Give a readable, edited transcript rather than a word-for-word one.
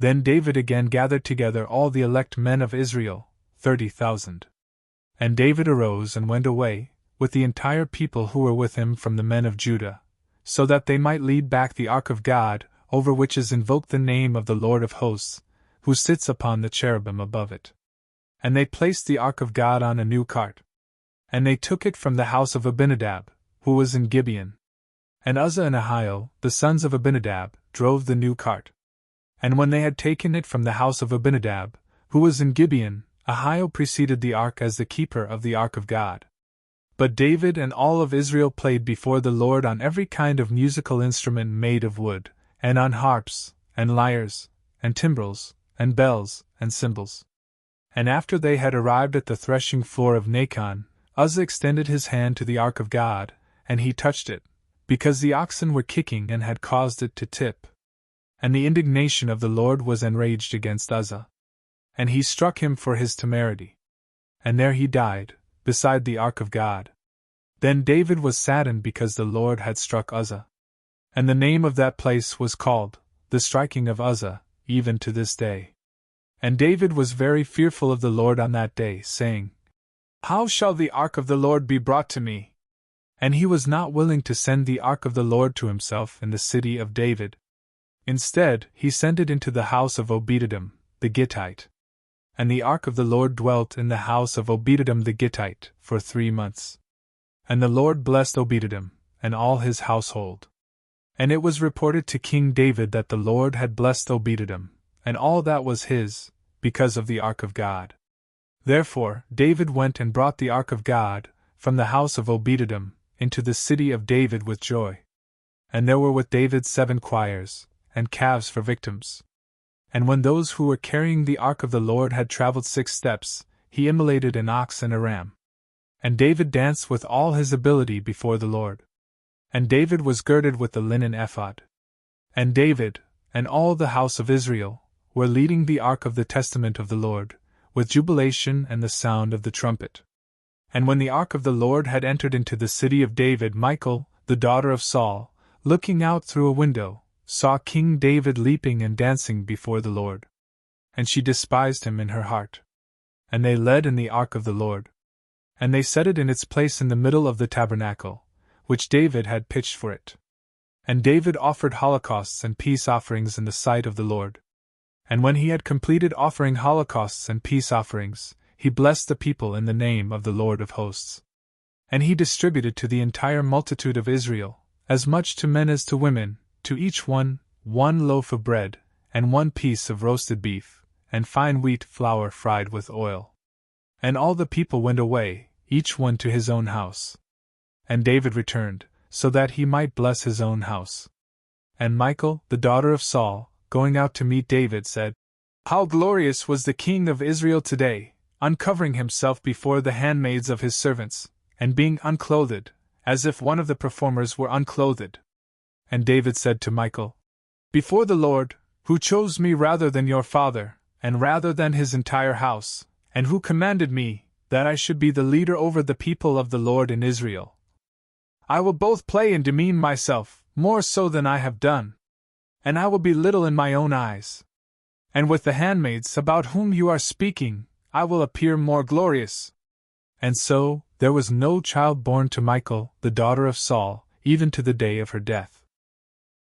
Then David again gathered together all the elect men of Israel, 30,000. And David arose and went away, with the entire people who were with him from the men of Judah, so that they might lead back the ark of God, over which is invoked the name of the Lord of hosts, who sits upon the cherubim above it. And they placed the ark of God on a new cart. And they took it from the house of Abinadab, who was in Gibeon. And Uzzah and Ahio, the sons of Abinadab, drove the new cart. And when they had taken it from the house of Abinadab, who was in Gibeon, Ahio preceded the ark as the keeper of the ark of God. But David and all of Israel played before the Lord on every kind of musical instrument made of wood, and on harps, and lyres, and timbrels, and bells, and cymbals. And after they had arrived at the threshing floor of Nacon, Uzzah extended his hand to the ark of God, and he touched it, because the oxen were kicking and had caused it to tip. And the indignation of the Lord was enraged against Uzzah. And he struck him for his temerity. And there he died, beside the ark of God. Then David was saddened because the Lord had struck Uzzah. And the name of that place was called, the striking of Uzzah, even to this day. And David was very fearful of the Lord on that day, saying, How shall the ark of the Lord be brought to me? And he was not willing to send the ark of the Lord to himself in the city of David. Instead, he sent it into the house of Obed-edom, the Gittite. And the ark of the Lord dwelt in the house of Obed-edom the Gittite for 3 months. And the Lord blessed Obed-edom, and all his household. And it was reported to King David that the Lord had blessed Obed-edom, and all that was his, because of the ark of God. Therefore David went and brought the ark of God, from the house of Obed-edom, into the city of David with joy. And there were with David 7 choirs, and calves for victims. And when those who were carrying the ark of the Lord had traveled 6 steps, he immolated an ox and a ram. And David danced with all his ability before the Lord. And David was girded with the linen ephod. And David, and all the house of Israel, were leading the ark of the testament of the Lord, with jubilation and the sound of the trumpet. And when the ark of the Lord had entered into the city of David, Michal, the daughter of Saul, looking out through a window, saw King David leaping and dancing before the Lord. And she despised him in her heart. And they led in the ark of the Lord. And they set it in its place in the middle of the tabernacle, which David had pitched for it. And David offered holocausts and peace offerings in the sight of the Lord. And when he had completed offering holocausts and peace offerings, he blessed the people in the name of the Lord of hosts. And he distributed to the entire multitude of Israel, as much to men as to women, to each one 1 loaf of bread, and 1 piece of roasted beef, and fine wheat flour fried with oil. And all the people went away, each one to his own house. And David returned, so that he might bless his own house. And Michal, the daughter of Saul, going out to meet David, said, How glorious was the king of Israel today, uncovering himself before the handmaids of his servants, and being unclothed, as if one of the performers were unclothed. And David said to Michal, Before the Lord, who chose me rather than your father, and rather than his entire house, and who commanded me, that I should be the leader over the people of the Lord in Israel, I will both play and demean myself, more so than I have done. And I will be little in my own eyes. And with the handmaids about whom you are speaking, I will appear more glorious. And so, there was no child born to Michal, the daughter of Saul, even to the day of her death.